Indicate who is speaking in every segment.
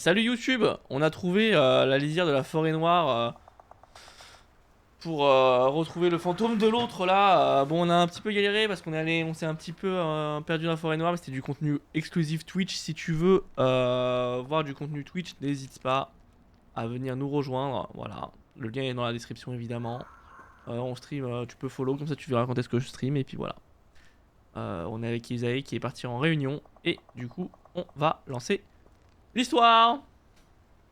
Speaker 1: Salut YouTube, on a trouvé la lisière de la forêt noire pour retrouver le fantôme de l'autre là. Bon, on a un petit peu galéré parce on s'est un petit peu perdu dans la forêt noire, mais c'était du contenu exclusif Twitch. Si tu veux voir du contenu Twitch, n'hésite pas à venir nous rejoindre. Voilà, le lien est dans la description évidemment. On stream, tu peux follow, comme ça tu verras quand est-ce que je stream et puis voilà. On est avec Isaïe qui est parti en réunion et du coup on va lancer l'histoire.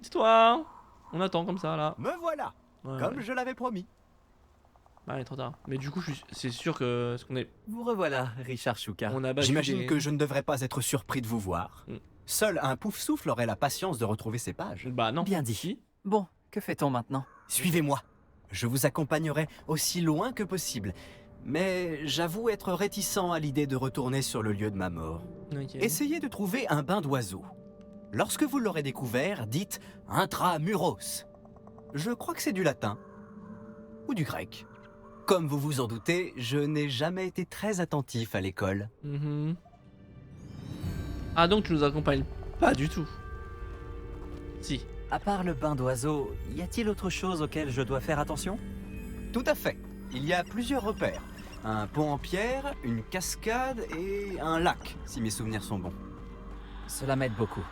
Speaker 1: Histoire. On attend comme ça là.
Speaker 2: Me voilà,
Speaker 1: Ouais,
Speaker 2: comme
Speaker 1: ouais.
Speaker 2: je l'avais promis.
Speaker 1: Bah, il est trop tard. Mais du coup, c'est sûr que ce qu'on est,
Speaker 2: Vous revoilà, Richard Shuka.
Speaker 1: on a battu
Speaker 2: J'imagine
Speaker 1: des...
Speaker 2: que je ne devrais pas être surpris de vous voir.
Speaker 1: Mm.
Speaker 2: Seul un pouf-souffle aurait la patience de retrouver ses pages.
Speaker 1: Bah non.
Speaker 3: Bien dit.
Speaker 1: Si.
Speaker 3: Bon, que fait-on maintenant?
Speaker 2: Suivez-moi. Je vous accompagnerai aussi loin que possible. Mais j'avoue être réticent à l'idée de retourner sur le lieu de ma mort.
Speaker 1: Ok.
Speaker 2: Essayez de trouver un bain d'oiseau. Lorsque vous l'aurez découvert, dites intramuros. Je crois que c'est du latin. Ou du grec. Comme vous vous en doutez, je n'ai jamais été très attentif à l'école.
Speaker 1: Mhm. Ah donc tu nous accompagnes pas du tout. Si.
Speaker 3: À part le bain d'oiseau, y a-t-il autre chose auquel je dois faire attention?
Speaker 2: Tout à fait. Il y a plusieurs repères. Un pont en pierre, une cascade et un lac, si mes souvenirs sont bons.
Speaker 3: Cela m'aide beaucoup.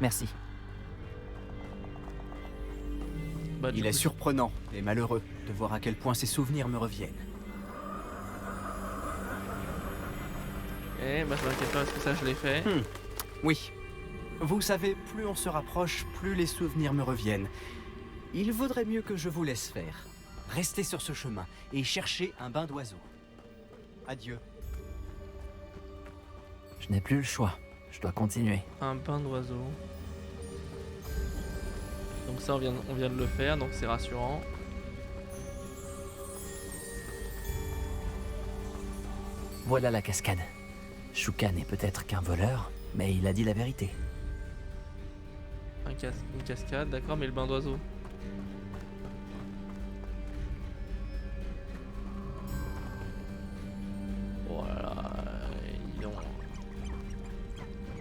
Speaker 3: Merci.
Speaker 1: Bah, du
Speaker 2: Il
Speaker 1: coup,
Speaker 2: est surprenant et malheureux de voir à quel point ces souvenirs me reviennent.
Speaker 1: Eh bah ça m'inquiète pas parce que ça je l'ai fait.
Speaker 2: Oui. Vous savez, plus on se rapproche, plus les souvenirs me reviennent. Il vaudrait mieux que je vous laisse faire. Restez sur ce chemin et cherchez un bain d'oiseau. Adieu.
Speaker 3: Je n'ai plus le choix. Je dois continuer.
Speaker 1: Un bain d'oiseau. Donc ça on vient de le faire, donc c'est rassurant.
Speaker 3: Voilà la cascade. Shuka n'est peut-être qu'un voleur, mais il a dit la vérité.
Speaker 1: Une cascade, d'accord, mais le bain d'oiseau. Voilà. Ils ont...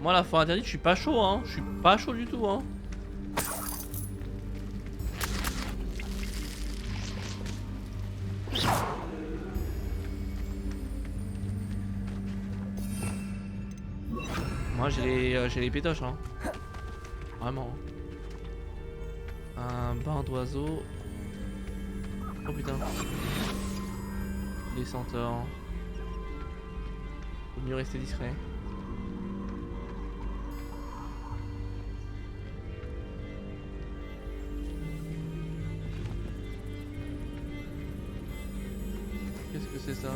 Speaker 1: Moi la forêt interdite, je suis pas chaud hein. Je suis pas chaud du tout hein. Moi j'ai les pétoches hein. Vraiment. Un bain d'oiseau. Oh putain. Les senteurs. Faut mieux rester discret. Qu'est-ce que c'est ça?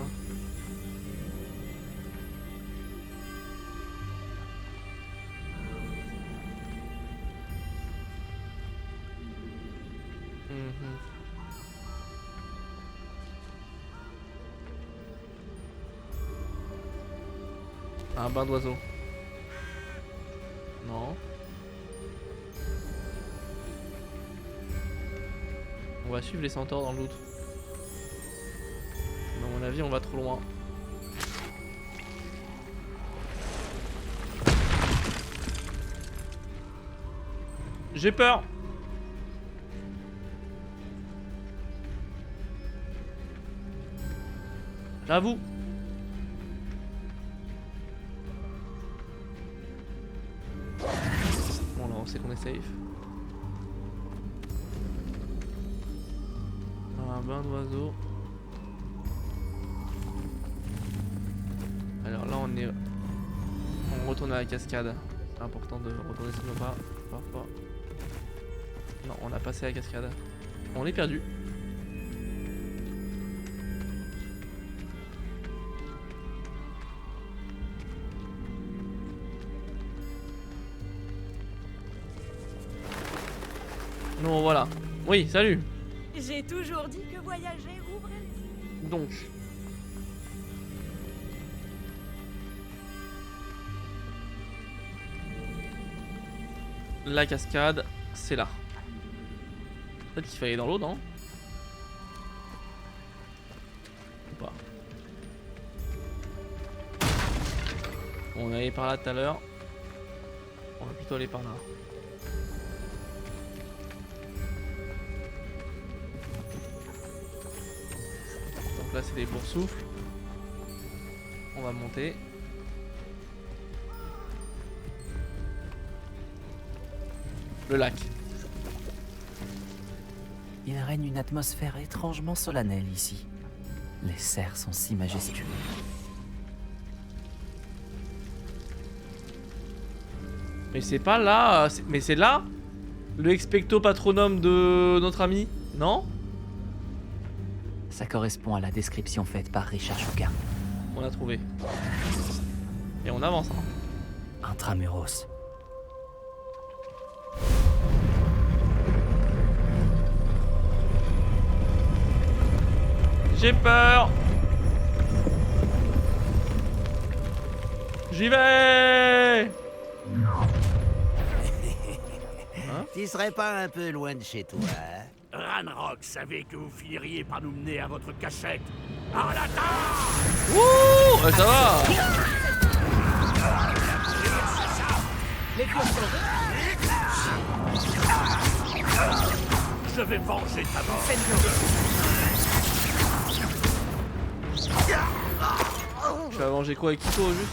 Speaker 1: Mhm. Un bain d'oiseau. Non. On va suivre les centaures dans le doute. À mon avis, on va trop loin. J'ai peur. J'avoue. Bon là on sait qu'on est safe. Un bain d'oiseau. Alors là on retourne à la cascade. C'est important de retourner sur nos pas. Parfois. Non, on a passé la cascade. On est perdu. Non, voilà. Oui, salut.
Speaker 4: J'ai toujours dit que voyager ouvrait les yeux.
Speaker 1: Donc. La cascade, c'est là. Peut-être qu'il fallait aller dans l'eau, non? Ou pas? On est allé par là tout à l'heure. On va plutôt aller par là. là c'est des boursoufles. On va monter. Le lac.
Speaker 3: Il règne une atmosphère étrangement solennelle ici. Les cerfs sont si majestueux.
Speaker 1: Mais c'est pas là, mais c'est là le expecto patronum de notre ami, non?
Speaker 3: Ça correspond à la description faite par Richard Shuka.
Speaker 1: On a trouvé. Et on avance. Hein.
Speaker 3: Intramuros.
Speaker 1: J'ai peur. J'y vais.
Speaker 5: Tu serais pas un peu loin de chez toi, hein?
Speaker 6: Ranrock savait que vous finiriez par nous mener à votre cachette. À l'attaque!
Speaker 1: Ouh, ça va.
Speaker 6: Je vais venger ta mort.
Speaker 1: Tu vas manger quoi avec Kiko juste?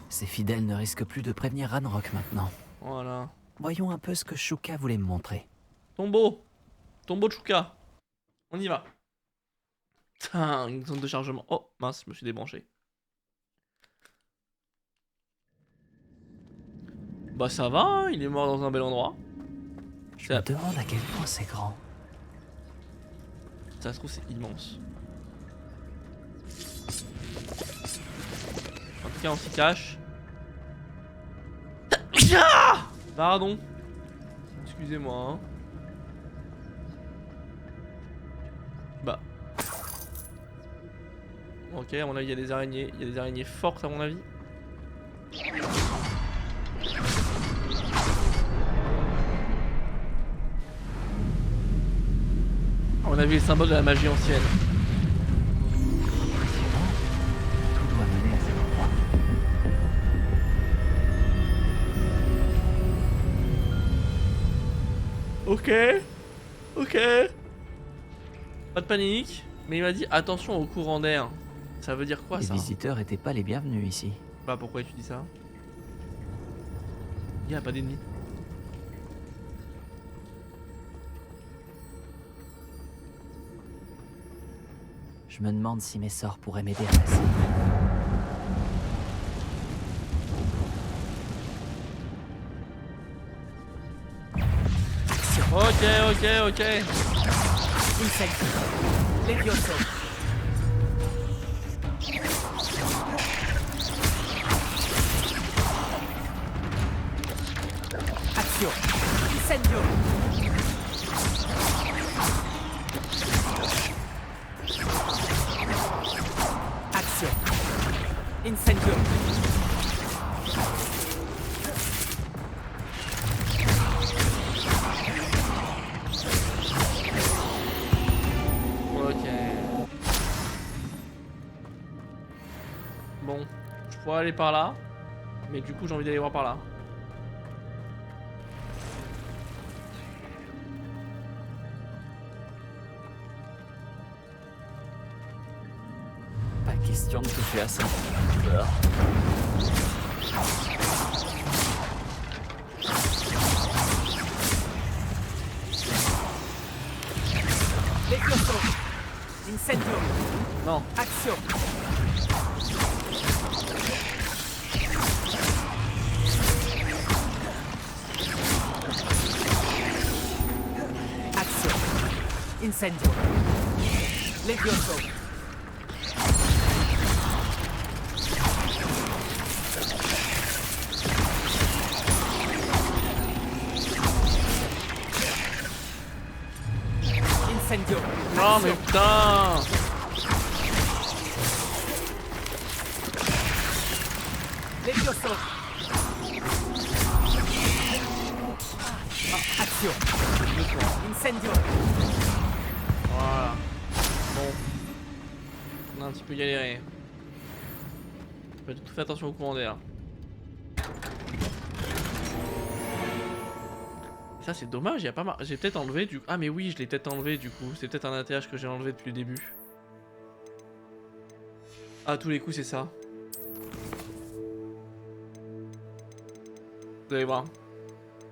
Speaker 3: Ces fidèles ne risquent plus de prévenir Ranrock maintenant.
Speaker 1: Voilà.
Speaker 3: Voyons un peu ce que Shuka voulait me montrer.
Speaker 1: Tombeau. Tombeau de Chouka. On y va. Putain, une zone de chargement. Oh, mince, je me suis débranché. Bah ça va, hein, il est mort dans un bel endroit.
Speaker 3: Je me demande à quel point c'est grand.
Speaker 1: Ça se trouve, c'est immense. En tout cas, on s'y cache. Pardon. Excusez-moi. Hein. Bah. Ok, à mon avis, il y a des araignées. Il y a des araignées fortes, à mon avis. On a vu les symboles de la magie ancienne.
Speaker 3: Tout doit mener à cet endroit.
Speaker 1: Ok. Ok. Pas de panique. Mais il m'a dit attention au courant d'air. Ça veut dire quoi
Speaker 3: Les
Speaker 1: ça?
Speaker 3: visiteurs étaient pas les bienvenus ici.
Speaker 1: Bah pourquoi tu dis ça? Il y a pas d'ennemis.
Speaker 3: Je me demande si mes sorts pourraient m'aider à passer.
Speaker 1: Ok.
Speaker 5: Action! Incendio! Action! Incendio!
Speaker 1: Ok. Bon, je pourrais aller par là. Mais du coup j'ai envie d'aller voir par là.
Speaker 3: Pas question de toucher à ça.
Speaker 5: Levioso! Incendio!
Speaker 1: Non.
Speaker 5: Action! Action! Incendio! Levioso! Incendio!
Speaker 1: Non mais putain.
Speaker 5: Levioso! Action! Incendio!
Speaker 1: Voilà. Bon. On a un petit peu galéré. Faut tout faire attention au courant d'air. Ça c'est dommage, il y a pas mal. J'ai peut-être enlevé du. Ah mais oui, je l'ai peut-être enlevé du coup. C'est peut-être un ATH que j'ai enlevé depuis le début. À tous les coups, c'est ça. Vous allez voir.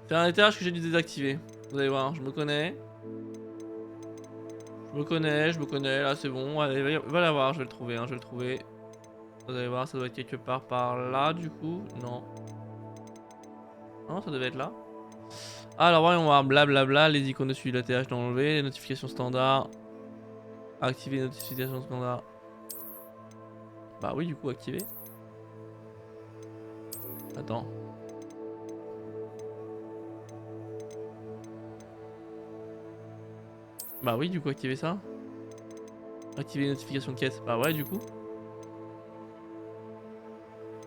Speaker 1: C'est un étage que j'ai dû désactiver. Vous allez voir, je me connais. Je me connais, là c'est bon. Allez, va l'avoir, je vais le trouver, je vais le trouver. Vous allez voir, ça doit être quelque part par là du coup. Non. Non, ça devait être là. Alors voyons voir, blablabla, les icônes dessus, l'ATH d'enlever, les notifications standards. Activer les notifications standards. Bah oui, du coup, activer. Attends. Bah oui, du coup, activer ça. Activer les notifications de quête. Bah ouais, du coup.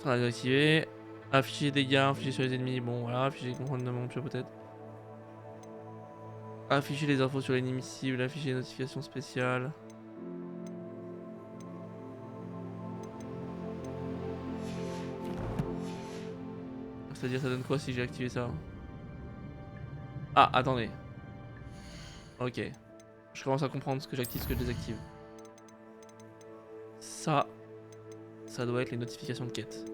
Speaker 1: On va désactiver. Afficher des dégâts, afficher sur les ennemis. Bon, voilà, afficher les commandements peut-être. Afficher les infos sur l'ennemi cible, afficher les notifications spéciales. C'est-à-dire, ça donne quoi si j'ai activé ça? Ah, attendez. Ok. Je commence à comprendre ce que j'active, ce que je désactive. Ça doit être les notifications de quête.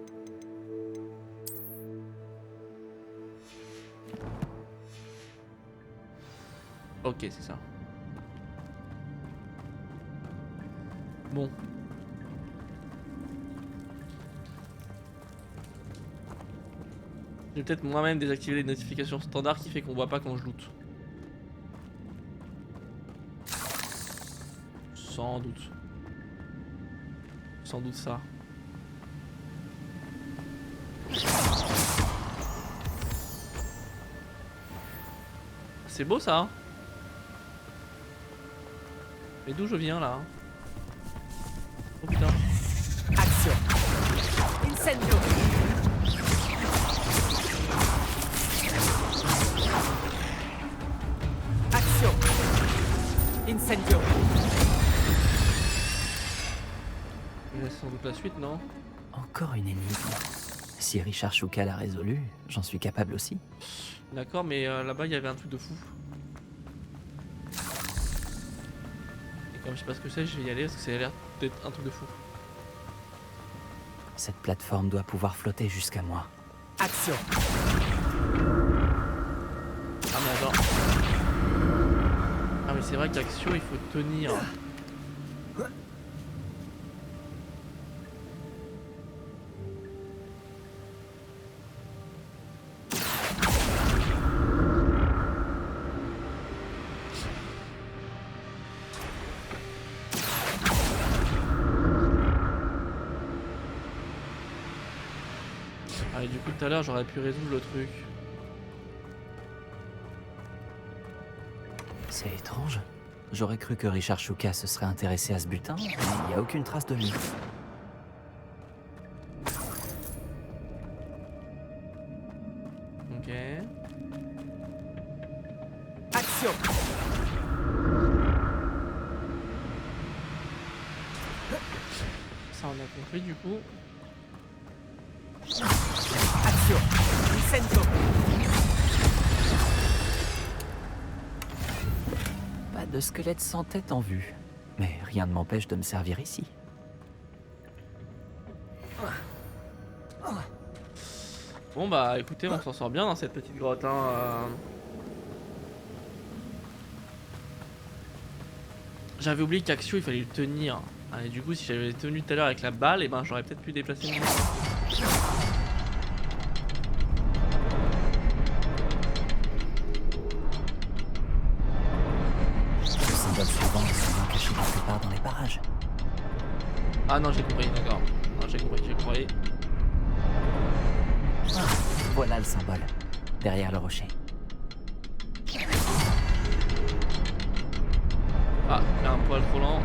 Speaker 1: Ok, c'est ça. Bon. Je vais peut-être moi-même désactiver les notifications standards qui fait qu'on voit pas quand je loot. Sans doute. Sans doute ça. C'est beau ça hein. Mais d'où je viens là? Oh putain.
Speaker 4: Action. Incendio. Action. Incendio.
Speaker 1: C'est sans doute la suite, non?
Speaker 3: Encore une énigme. Si Richard Chouka l'a résolu, j'en suis capable aussi.
Speaker 1: D'accord, mais là-bas il y avait un truc de fou. Et comme je sais pas ce que c'est, je vais y aller parce que ça a l'air d'être un truc de fou.
Speaker 3: Cette plateforme doit pouvoir flotter jusqu'à moi.
Speaker 4: Action.
Speaker 1: Ah mais attends. Ah mais c'est vrai qu'Axio il faut tenir. Ah et du coup tout à l'heure j'aurais pu résoudre le truc.
Speaker 3: C'est étrange. J'aurais cru que Richard Chouka se serait intéressé à ce butin, mais il n'y a aucune trace de lui.
Speaker 1: Ok.
Speaker 4: Action.
Speaker 1: Ça on a compris du coup.
Speaker 4: Action. Incendio.
Speaker 3: Pas de squelette sans tête en vue. Mais rien ne m'empêche de me servir ici.
Speaker 1: Bon bah écoutez, on s'en sort bien dans cette petite grotte hein. J'avais oublié qu'Axio il fallait le tenir. Ah, et du coup si j'avais tenu tout à l'heure avec la balle, et ben j'aurais peut-être pu déplacer mon...
Speaker 3: Le symbole suivant est souvent caché quelque part dans les parages.
Speaker 1: Ah non j'ai compris, d'accord. Non j'ai compris.
Speaker 3: Ah, voilà le symbole, derrière le rocher.
Speaker 1: Ah, il y a un poil trop lent.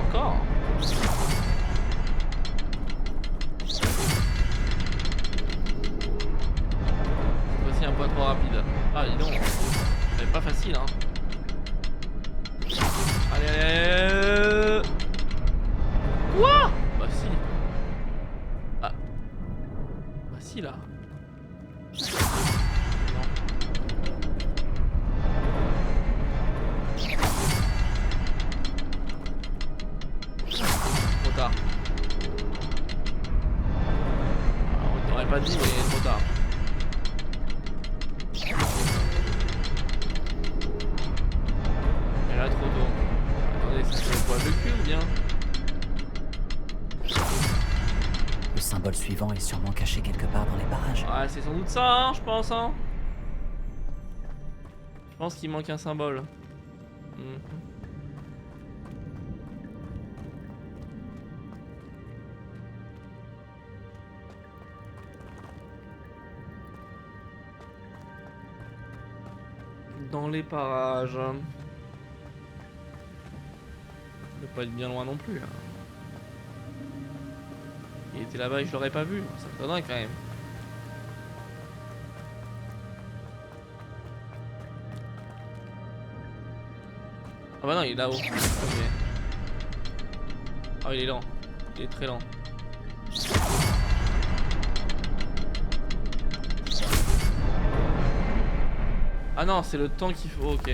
Speaker 1: Encore. Voici un poil trop rapide. Ah dis donc, c'est pas facile hein. Allez. Quoi? Bah si. Ah. Bah si là. Non. pas dit, mais trop tard. Et là, trop tôt. Attendez, c'est le poil de cul ou bien?
Speaker 3: Le symbole suivant est sûrement caché quelque part dans les parages.
Speaker 1: Ouais, c'est sans doute ça, hein, je pense, hein. Je pense qu'il manque un symbole. Mhm. Dans les parages. Ne pas être bien loin non plus. Hein. Il était là-bas et je l'aurais pas vu. Ça me donnerait quand même. Ah bah non, il est là-haut. Ok. Ah, il est lent. Il est très lent. Ah non, c'est le temps qu'il faut. Ok.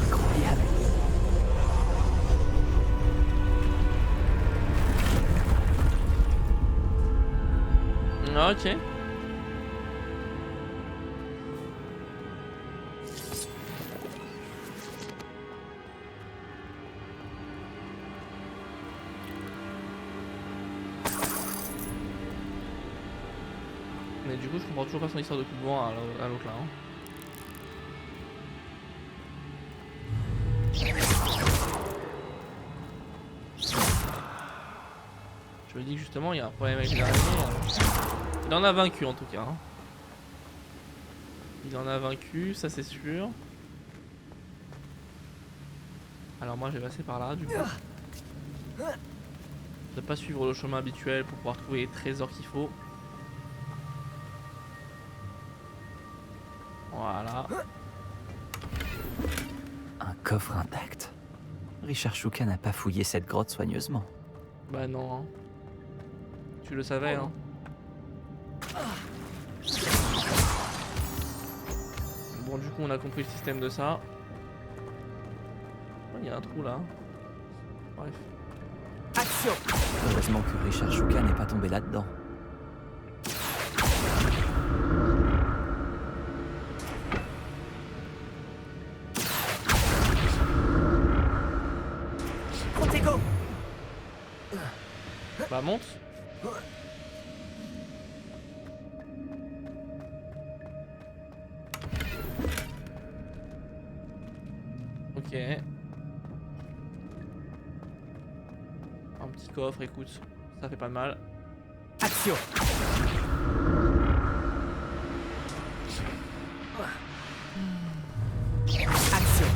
Speaker 3: Incroyable.
Speaker 1: Ok. Mais du coup, je comprends toujours pas son histoire de coup de vent à l'autre là. Hein. Je me dis que justement, il y a un problème avec les araignées. Il en a vaincu en tout cas. Hein. Il en a vaincu, ça c'est sûr. Alors moi, je vais passer par là du coup. Ne pas suivre le chemin habituel pour pouvoir trouver les trésors qu'il faut. Voilà.
Speaker 3: Un coffre intact. Richard Shuka n'a pas fouillé cette grotte soigneusement.
Speaker 1: Bah non. Hein. Tu le savais, hein. Bon, du coup, on a compris le système de ça. Oh, il y a un trou là. Bref.
Speaker 5: Action!
Speaker 3: Heureusement que Richard Shuka n'est pas tombé là-dedans.
Speaker 5: Protego!
Speaker 1: Bah, monte. Ok. Un petit coffre, écoute. Ça fait pas de mal.
Speaker 5: Action! Action!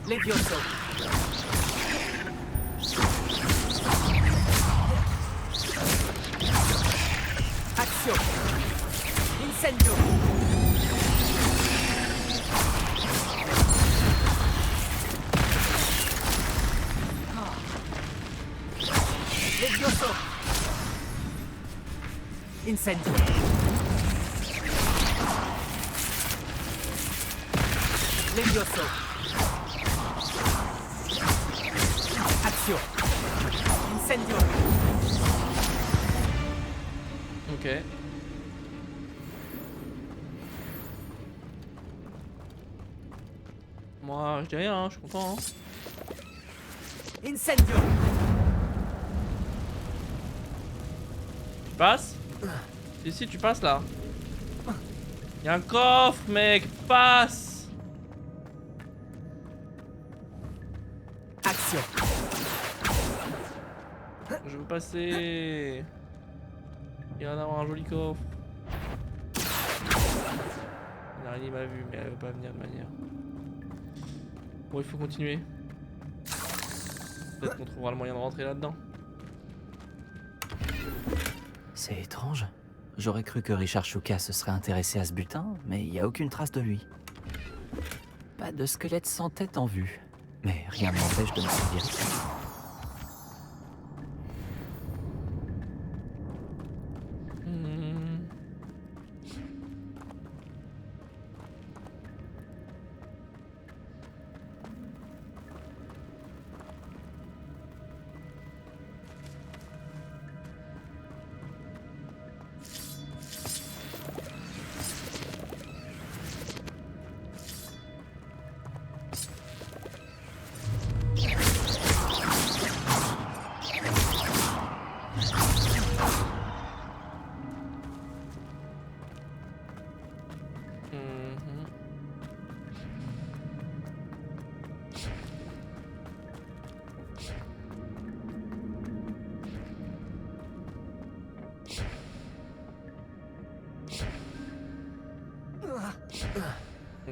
Speaker 5: Levioso! Action! Incendio! Levioso! Incendio! Levioso! Action! Incendio!
Speaker 1: Ok. Moi, je dis rien, hein, je suis content. Hein.
Speaker 5: Incendio!
Speaker 1: Tu passes? Si, tu passes là. Y'a un coffre, mec, passe!
Speaker 5: Action!
Speaker 1: Je veux passer. Il va y en avoir un joli coffre. L'araignée m'a vu, mais elle veut pas venir de manière. Bon, il faut continuer. Peut-être qu'on trouvera le moyen de rentrer là-dedans.
Speaker 3: C'est étrange. J'aurais cru que Richard Shuka se serait intéressé à ce butin, mais il n'y a aucune trace de lui. Pas de squelette sans tête en vue. Mais rien ne m'empêche de me servir ici.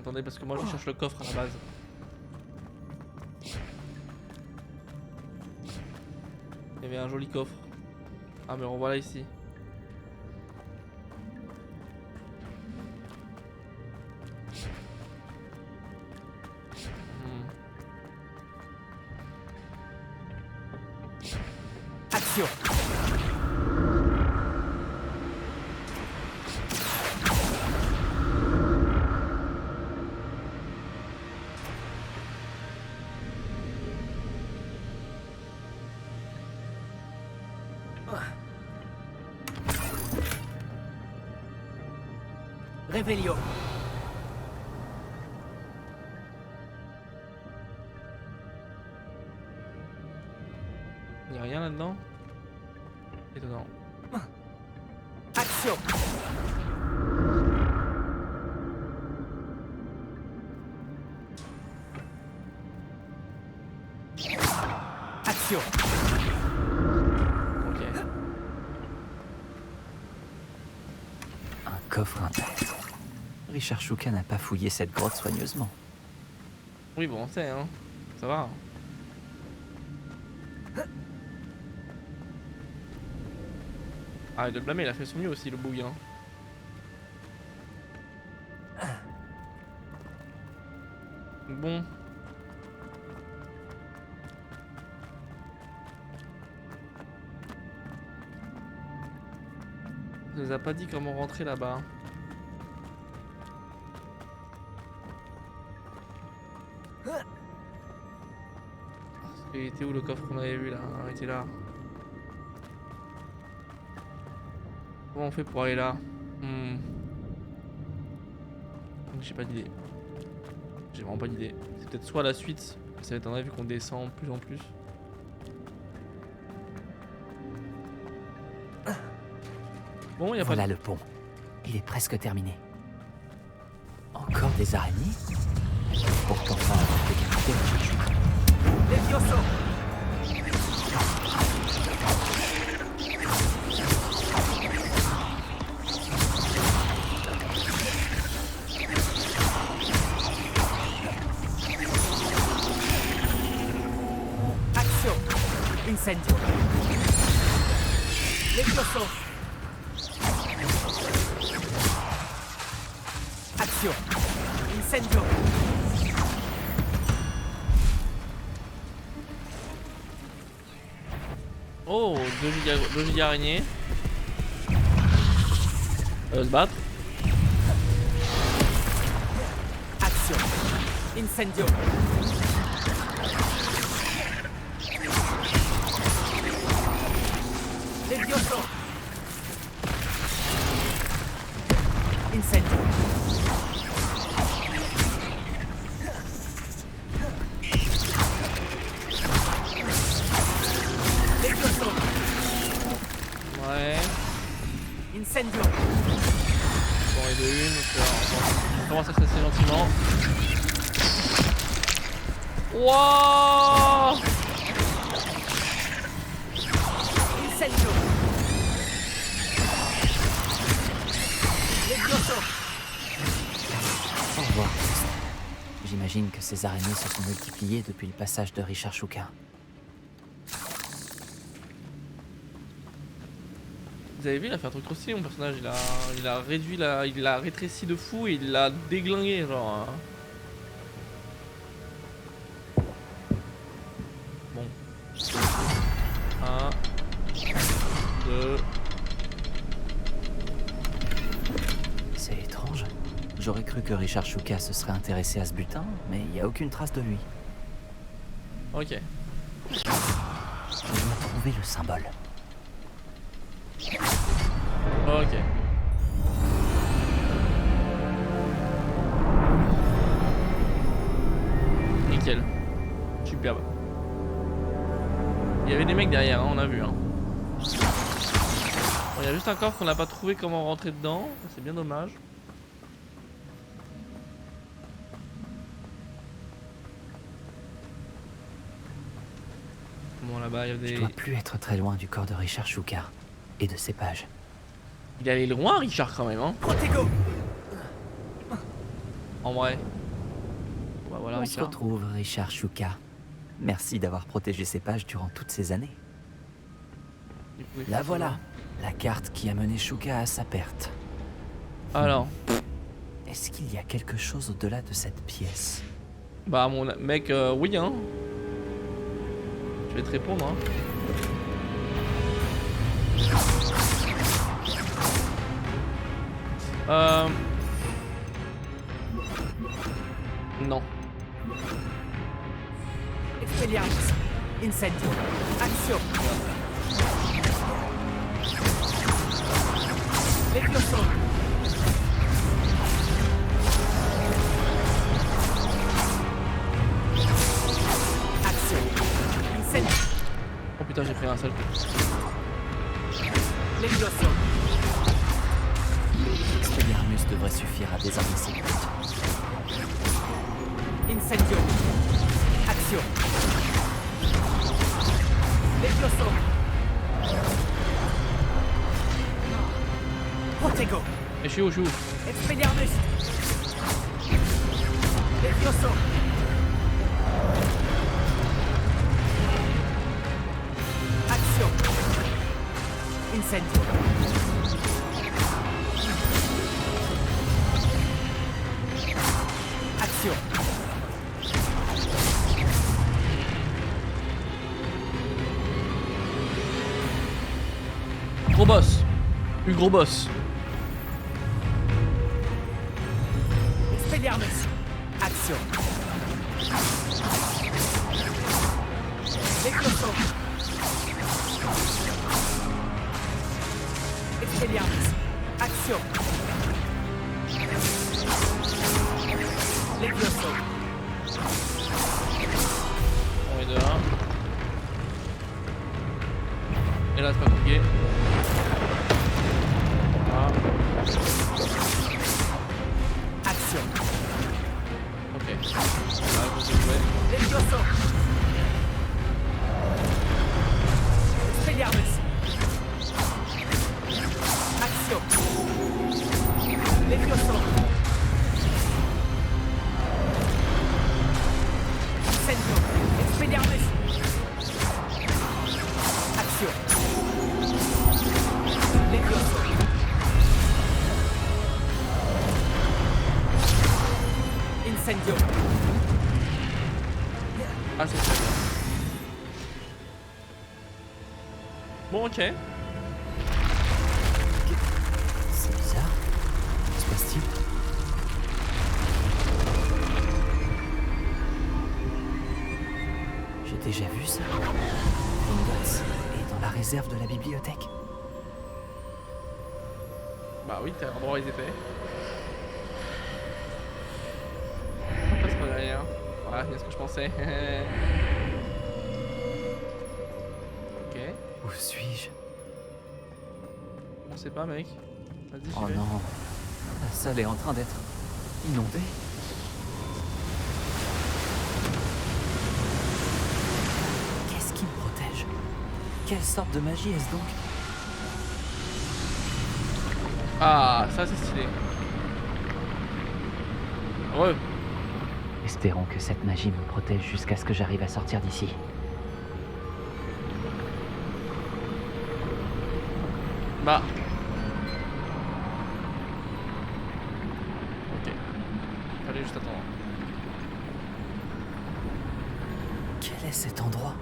Speaker 1: Attendez, parce que moi je cherche le coffre à la base. Il y avait un joli coffre. Ah mais on voit là ici.
Speaker 2: Action. Réveillon.
Speaker 1: Il y a rien là-dedans. Étonnant.
Speaker 2: Action. Action.
Speaker 1: Ok.
Speaker 3: Un coffre intact. Richard Shuka n'a pas fouillé cette grotte soigneusement.
Speaker 1: Oui bon on sait hein. Ça va. Arrête de le blâmer, il a fait son mieux aussi le boug hein. Bon. Il nous a pas dit comment rentrer là-bas. Il était où le coffre qu'on avait vu là? Il était là. Comment on fait pour aller là? J'ai pas d'idée. J'ai vraiment pas d'idée. C'est peut-être soit la suite, ça m'étonnerait vu qu'on descend plus en plus. Bon, y a
Speaker 3: Voilà
Speaker 1: pas de...
Speaker 3: le pont. Il est presque terminé. Encore des araignées? Pourtant pas avoir décapité Richard Shuka.
Speaker 2: Levioso. Action. Incendio. Levioso. Action. Incendio.
Speaker 1: Oh, 2 giga araignées. Se battre.
Speaker 2: Action. Incendio. Levioso. Incendio. Levioso.
Speaker 1: Ouais.
Speaker 2: Incendio.
Speaker 1: Bon, et de une, on commence à se casser gentiment. Wouah!
Speaker 2: Incendio. Levioso.
Speaker 3: Au revoir. J'imagine que ces araignées se sont multipliées depuis le passage de Richard Shuka.
Speaker 1: Vous avez vu, il a fait un truc trop stylé mon personnage, il a réduit il l'a rétréci de fou et il l'a déglingué genre. Bon. 1, 2.
Speaker 3: C'est étrange. J'aurais cru que Richard Shuka se serait intéressé à ce butin, mais il n'y a aucune trace de lui.
Speaker 1: Ok.
Speaker 3: Je dois trouver le symbole.
Speaker 1: Ok. Nickel. Superbe. Il y avait des mecs derrière, hein, on a vu. Hein. Bon, il y a juste un coffre qu'on n'a pas trouvé comment rentrer dedans. C'est bien dommage. Bon, là-bas, il y a
Speaker 3: Je
Speaker 1: des...
Speaker 3: dois plus être très loin du corps de Richard Shuka et de ses pages.
Speaker 1: Il est allé loin, Richard, quand même. Hein.
Speaker 2: Protego.
Speaker 1: En vrai. bah voilà,
Speaker 3: On se
Speaker 1: Richard.
Speaker 3: retrouve, Richard Shuka. Merci d'avoir protégé ces pages durant toutes ces années.
Speaker 1: Il pouvait
Speaker 3: La
Speaker 1: faire
Speaker 3: voilà, la carte qui a mené Shuka à sa perte.
Speaker 1: ça. Alors,
Speaker 3: Est-ce qu'il y a quelque chose au-delà de cette pièce?
Speaker 1: bah mon mec, oui hein. Je vais te répondre hein. Non.
Speaker 5: Expelliarmus. Incendio. Action. Levioso. Action. Incendio.
Speaker 1: Oh putain, j'ai pris un seul coup.
Speaker 5: Levioso.
Speaker 3: Expelliarmus devrait suffire à désarmer ses buts.
Speaker 5: Incendio. Action. Levioso. Protego.
Speaker 1: Et je suis où, je suis où?
Speaker 5: Expelliarmus. Levioso. Action. Incendio. Action.
Speaker 1: Gros boss. Gros boss.
Speaker 5: Expelliarmus. Action. Levioso. Expelliarmus. Action. Levioso.
Speaker 1: On est de 1. Et là, c'est pas compliqué. Voilà.
Speaker 5: Action.
Speaker 1: Ok. Là, je vais jouer.
Speaker 5: Levioso. Expelliarmus. Action. Levioso. Incendio. Expelliarmus. Action. Levioso. Incendio.
Speaker 1: Ah, c'est ça. Bon, ok.
Speaker 3: C'est bizarre. Que se passe-t-il? J'ai déjà vu ça. Gringotts est dans la réserve de la bibliothèque.
Speaker 1: Bah oui, t'as l'endroit où ils étaient. On passe pas derrière. Voilà, c'est ce que je pensais. Ok.
Speaker 3: Où suis-je?
Speaker 1: On sait pas, mec. Vas-y, j'y
Speaker 3: Oh
Speaker 1: vais.
Speaker 3: non. La salle est en train d'être inondée. Qu'est-ce qui me protège? Quelle sorte de magie est-ce donc?
Speaker 1: Ah, ça c'est stylé. Ouais.
Speaker 3: Espérons que cette magie me protège jusqu'à ce que j'arrive à sortir d'ici.
Speaker 1: Bah. Ok. Fallait juste attendre.
Speaker 3: Quel est cet endroit?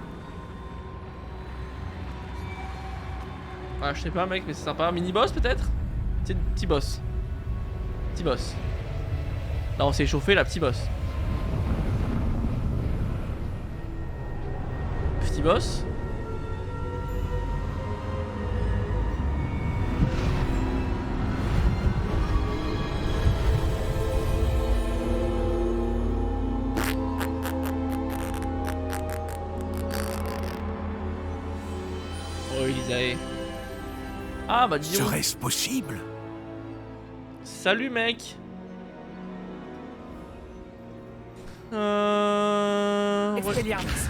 Speaker 1: Ah, je sais pas, mec, mais c'est sympa. Mini-boss peut-être? Petit boss. Petit boss. Là, on s'est échauffé, là, petit boss. Petit boss. Oh, Elisae. Ah, bah dis donc.
Speaker 6: Serait-ce possible?
Speaker 1: Salut, mec. Ouais.
Speaker 5: Expelliarmus.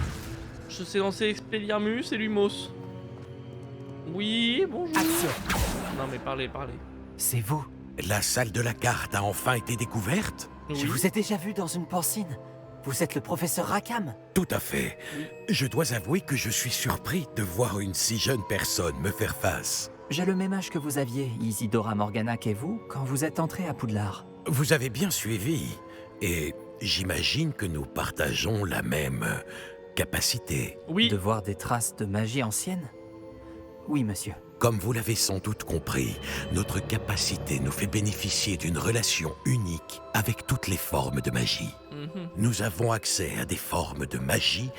Speaker 1: Je sais lancer Expelliarmus et Lumos. Oui, bonjour.
Speaker 5: Action.
Speaker 1: Non mais parlez.
Speaker 3: C'est vous.
Speaker 6: La salle de la carte a enfin été découverte?
Speaker 3: Je vous ai déjà vu dans une porcine. Vous êtes le professeur Rackham?
Speaker 7: Tout à fait. Je dois avouer que je suis surpris de voir une si jeune personne me faire face.
Speaker 3: J'ai le même âge que vous aviez, Isidora Morganac et vous, quand vous êtes entrés à Poudlard.
Speaker 7: Vous avez bien suivi, et j'imagine que nous partageons la même capacité.
Speaker 1: Oui.
Speaker 3: De voir des traces de magie ancienne? Oui, monsieur.
Speaker 7: Comme vous l'avez sans doute compris, notre capacité nous fait bénéficier d'une relation unique avec toutes les formes de magie.
Speaker 1: Mhm.
Speaker 7: Nous avons accès à des formes de magie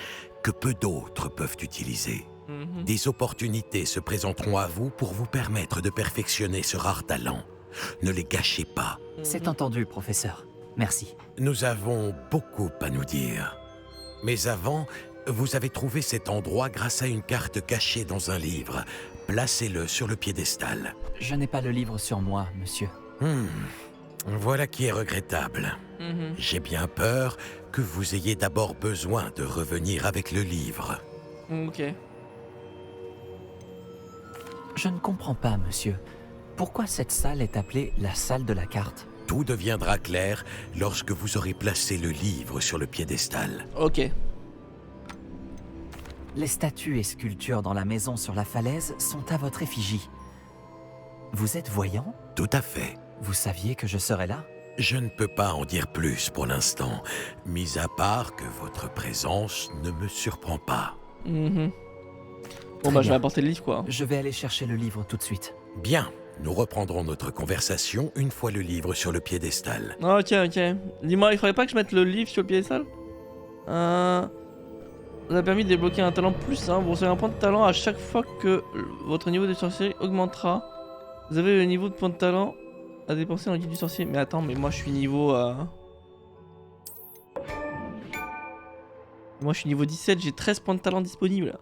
Speaker 7: que peu d'autres peuvent utiliser.
Speaker 1: Mhm.
Speaker 7: Des opportunités se présenteront à vous pour vous permettre de perfectionner ce rare talent. Ne les gâchez pas.
Speaker 3: C'est entendu, professeur. Merci.
Speaker 7: Nous avons beaucoup à nous dire. Mais avant, vous avez trouvé cet endroit grâce à une carte cachée dans un livre. Placez-le sur le piédestal.
Speaker 3: Je n'ai pas le livre sur moi, monsieur.
Speaker 7: Voilà qui est regrettable.
Speaker 1: Mhm.
Speaker 7: J'ai bien peur que vous ayez d'abord besoin de revenir avec le livre.
Speaker 1: Ok.
Speaker 3: Je ne comprends pas, monsieur. Pourquoi cette salle est appelée la salle de la carte?
Speaker 7: Tout deviendra clair lorsque vous aurez placé le livre sur le piédestal.
Speaker 1: Ok.
Speaker 3: Les statues et sculptures dans la maison sur la falaise sont à votre effigie. Vous êtes voyant?
Speaker 7: Tout à fait.
Speaker 3: Vous saviez que je serais là?
Speaker 7: Je ne peux pas en dire plus pour l'instant, mis à part que votre présence ne me surprend pas.
Speaker 1: Mhm. Bon
Speaker 3: Très
Speaker 1: bah je vais
Speaker 3: bien.
Speaker 1: apporter le livre quoi.
Speaker 3: Je vais aller chercher le livre tout de suite.
Speaker 7: Bien, nous reprendrons notre conversation une fois le livre sur le piédestal.
Speaker 1: Ok, ok. Dis-moi, il faudrait pas que je mette le livre sur le piédestal? Vous a permis de débloquer un talent plus 1. Vous recevez un point de talent à chaque fois que votre niveau de sorcier augmentera. Vous avez le niveau de point de talent à dépenser dans le guide du sorcier. Mais attends, mais moi je suis niveau... Moi je suis niveau 17, j'ai 13 points de talent disponibles.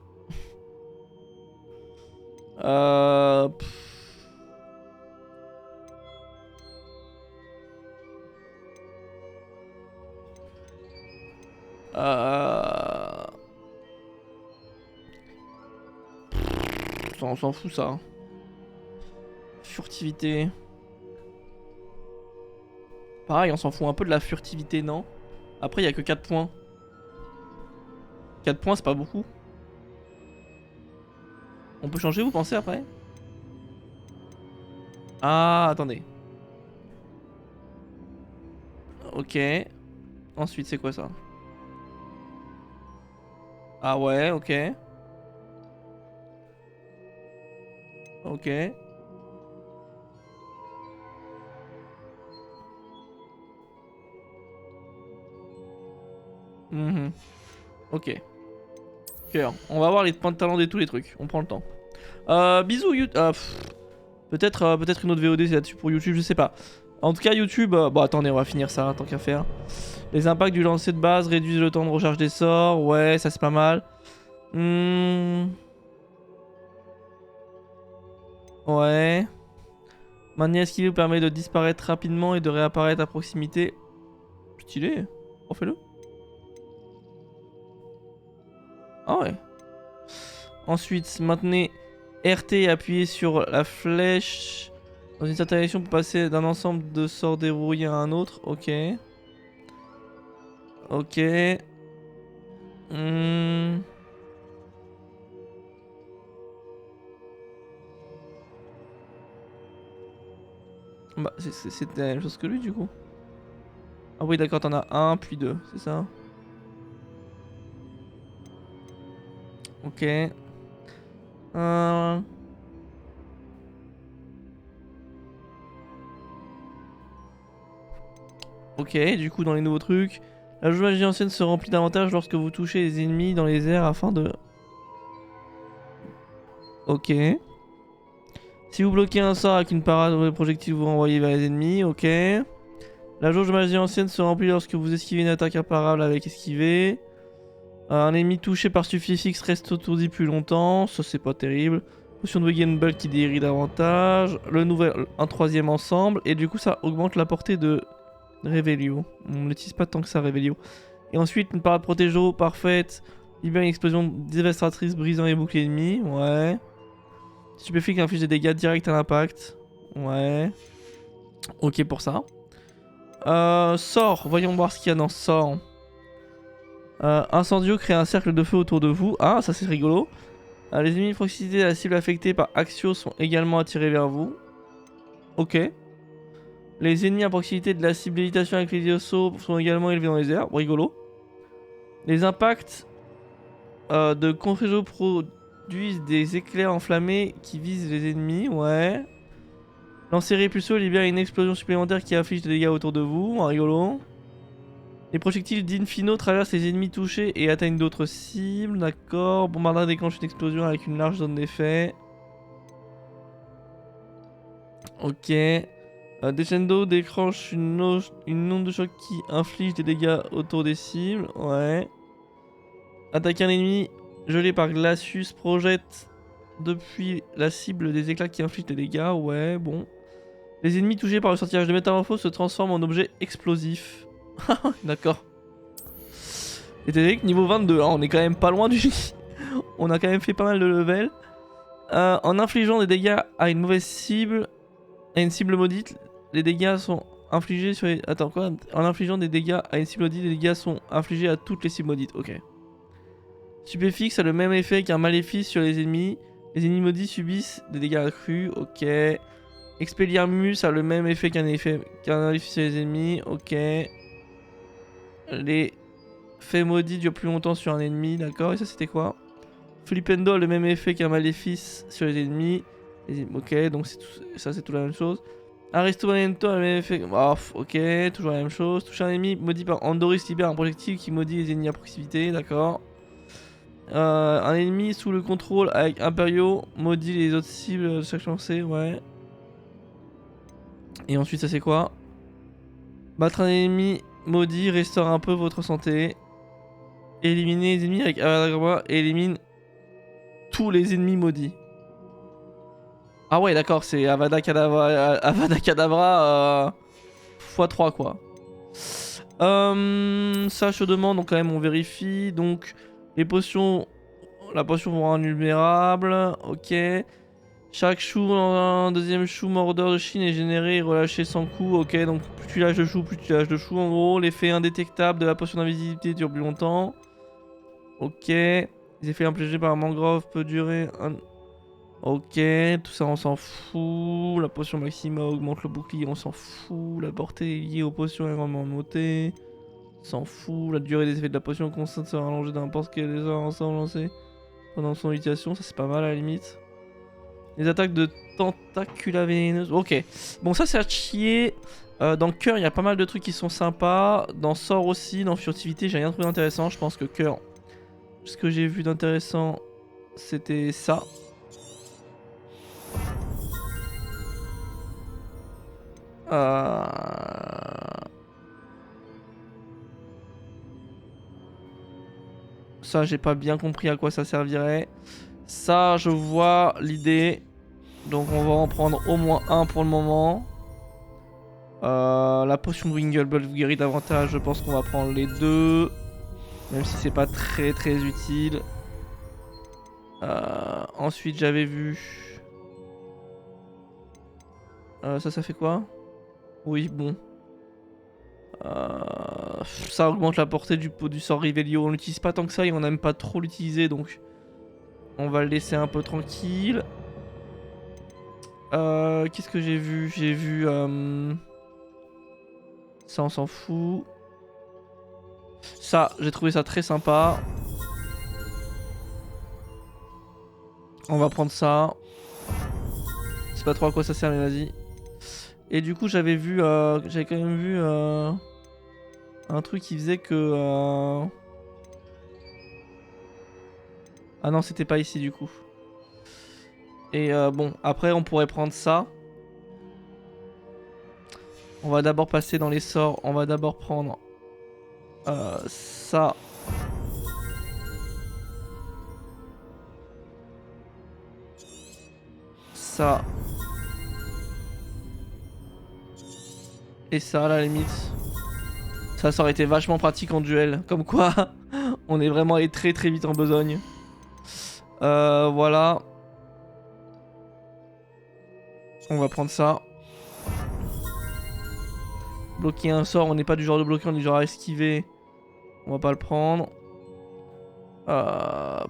Speaker 1: Pff. On s'en fout ça. Furtivité. Pareil, on s'en fout un peu de la furtivité, non? Après, il y a que 4 points. 4 points, c'est pas beaucoup. On peut changer, vous pensez, après? Ah, attendez. Ok. Ensuite, c'est quoi ça? Ah ouais, ok. Ok. Mhm. Ok. Cœur. On va voir les points de talent et tous les trucs. On prend le temps. Bisous YouTube. Peut-être une autre VOD c'est là-dessus pour YouTube, je sais pas. En tout cas YouTube. Bon attendez, on va finir ça hein, tant qu'à faire. Les impacts du lancer de base réduisent le temps de recharge des sorts. Ouais, ça c'est pas mal. Ouais. Maintenir esquiver vous permet de disparaître rapidement et de réapparaître à proximité. Stylé. Refais-le. Ah ouais. Ensuite, maintenez RT et appuyez sur la flèche dans une certaine direction pour passer d'un ensemble de sorts dérouillés à un autre. Ok. Ok. Bah, c'est la même chose que lui du coup. Ah oui, d'accord, t'en as un, puis deux, c'est ça? Ok. Ok, du coup, dans les nouveaux trucs, la jauge magie ancienne se remplit davantage lorsque vous touchez les ennemis dans les airs afin de... Ok. Si vous bloquez un sort avec une parade ou des projectiles, vous renvoyez vers les ennemis. Ok. La jauge de magie ancienne se remplit lorsque vous esquivez une attaque imparable avec esquiver. Un ennemi touché par suffix reste étourdi plus longtemps. Ça, c'est pas terrible. Potion de Wegenball qui guérit davantage. Un troisième ensemble. Et du coup, ça augmente la portée de Revelio. On n'utilise pas tant que ça, Revelio. Et ensuite, une parade protégeau parfaite. Libère une explosion dévastatrice brisant les boucliers ennemis. Ouais. Stupéfique inflige des dégâts directs à l'impact. Ouais. Ok pour ça. Sort. Voyons voir ce qu'il y a dans sort. Incendio crée un cercle de feu autour de vous. Ah, ça c'est rigolo. Les ennemis de proximité de la cible affectée par Axio sont également attirés vers vous. Ok. Les ennemis à proximité de la cible lévitation avec les Diosso sont également élevés dans les airs. Rigolo. Les impacts de Confuso produisent des éclairs enflammés qui visent les ennemis. Ouais. Lancer Repulso libère une explosion supplémentaire qui inflige des dégâts autour de vous. Rigolo. Les projectiles d'Infino traversent les ennemis touchés et atteignent d'autres cibles. D'accord. Bombardeur déclenche une explosion avec une large zone d'effet. Ok. Descendo déclenche une onde de choc qui inflige des dégâts autour des cibles. Ouais. Attaquer un ennemi gelé par Glacius projette depuis la cible des éclats qui infligent des dégâts. Ouais, bon. Les ennemis touchés par le sortilège de métamorphose se transforment en objets explosifs. D'accord. Et t'as vu que niveau 22, hein, on est quand même pas loin du... On a quand même fait pas mal de level. En infligeant des dégâts à une mauvaise cible, à une cible maudite, les dégâts sont infligés sur les... Attends, quoi? En infligeant des dégâts à une cible maudite, les dégâts sont infligés à toutes les cibles maudites. Ok. Stupéfixe a le même effet qu'un maléfice sur les ennemis. Les ennemis maudits subissent des dégâts accrus. Ok. Expelliarmus a le même effet qu'un maléfice sur les ennemis. Ok. Les faits maudits durent plus longtemps sur un ennemi. D'accord. Et ça, c'était quoi? Flippendo a le même effet qu'un maléfice sur les ennemis. Ok, donc ça, c'est tout la même chose. Aristomento a le même effet. Oh, ok, toujours la même chose. Toucher un ennemi maudit par Andoris libère un projectile qui maudit les ennemis à proximité. D'accord. Un ennemi sous le contrôle avec Imperio maudit les autres cibles de chaque lancée. Ouais. Et ensuite, ça, c'est quoi? Battre un ennemi maudit restaure un peu votre santé. Éliminer les ennemis avec Avada Kedavra et élimine tous les ennemis maudits. Ah ouais, d'accord, c'est Avada Kedavra x3 quoi. Ça, je demande, donc quand même on vérifie. Donc les potions, la potion vont rendre vulnérable. Ok. Chaque chou, un deuxième chou mordeur de Chine est généré et relâché sans coup. Ok, donc plus tu lâches de chou, plus tu lâches de chou en gros. L'effet indétectable de la potion d'invisibilité dure plus longtemps. Ok. Les effets infligés par un mangrove peut durer un... Ok, tout ça on s'en fout. La potion maxima augmente le bouclier, on s'en fout. La portée liée aux potions est grandement notée. On s'en fout. La durée des effets de la potion constante sera allongée n'importe quel des heures ensemble lancés pendant son utilisation. Ça c'est pas mal à la limite. Les attaques de tentacula vénéneuse. Ok, bon ça c'est à chier. Dans cœur il y a pas mal de trucs qui sont sympas. Dans sort aussi, dans furtivité j'ai rien trouvé d'intéressant. Je pense que cœur, ce que j'ai vu d'intéressant c'était ça. Ça j'ai pas bien compris à quoi ça servirait. Ça je vois l'idée. Donc on va en prendre au moins un pour le moment. La potion de Winglebull vous guérit davantage. Je pense qu'on va prendre les deux. Même si c'est pas très utile. Ensuite j'avais vu... ça fait quoi? Oui, bon. Ça augmente la portée du sort Rivelio. On l'utilise pas tant que ça et on n'aime pas trop l'utiliser, donc on va le laisser un peu tranquille. Qu'est-ce que j'ai vu? J'ai vu... ça, on s'en fout. Ça, j'ai trouvé ça très sympa. On va prendre ça. Je sais pas trop à quoi ça sert, mais vas-y. Et du coup j'avais vu, j'avais quand même vu un truc qui faisait que... Ah non c'était pas ici du coup. Et bon après on pourrait prendre ça. On va d'abord passer dans les sorts, on va d'abord prendre ça. Ça. Et ça à la limite. Ça aurait été vachement pratique en duel. Comme quoi on est vraiment allé très vite en besogne. Voilà. On va prendre ça. Bloquer un sort, on n'est pas du genre de bloquer, on est du genre à esquiver. On va pas le prendre. Euh...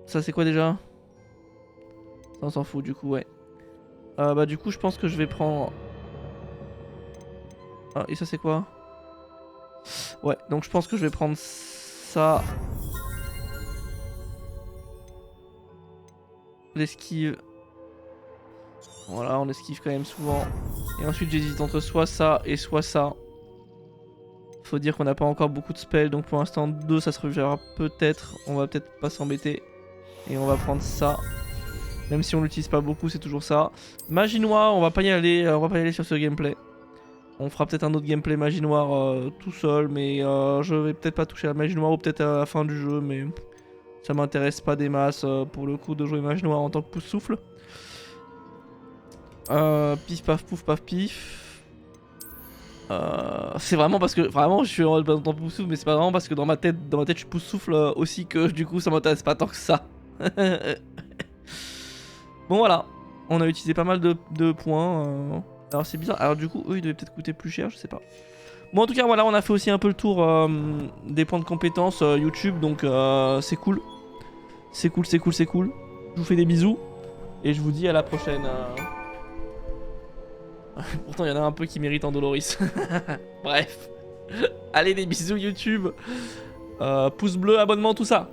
Speaker 1: Ça c'est quoi déjà? Ça on s'en fout du coup, ouais. Bah du coup je pense que je vais prendre... Ah, et ça c'est quoi? Ouais, donc je pense que je vais prendre ça. L'esquive. Voilà, on esquive quand même souvent. Et ensuite j'hésite entre soit ça et soit ça. Faut dire qu'on n'a pas encore beaucoup de spells, donc pour l'instant 2 ça se reverra peut-être. On va peut-être pas s'embêter. Et on va prendre ça. Même si on l'utilise pas beaucoup, c'est toujours ça. Magie noire, on va pas y aller sur ce gameplay. On fera peut-être un autre gameplay magie noire tout seul, mais je vais peut-être pas toucher à la magie noire ou peut-être à la fin du jeu, mais ça m'intéresse pas des masses pour le coup de jouer magie noire en tant que pouce-souffle. Pif paf pouf paf pif. C'est vraiment parce que vraiment je suis en tant que pouce-souffle, mais c'est pas vraiment parce que dans ma tête je pouce-souffle aussi que du coup ça m'intéresse pas tant que ça. Bon voilà, on a utilisé pas mal de points. Alors c'est bizarre, alors du coup eux ils devaient peut-être coûter plus cher, je sais pas. Bon en tout cas voilà, on a fait aussi un peu le tour des points de compétences YouTube, donc c'est cool. C'est cool, c'est cool, c'est cool. Je vous fais des bisous et je vous dis à la prochaine. Pourtant il y en a un peu qui méritent en Doloris. Bref. Allez des bisous YouTube. Pouce bleu, abonnement, tout ça.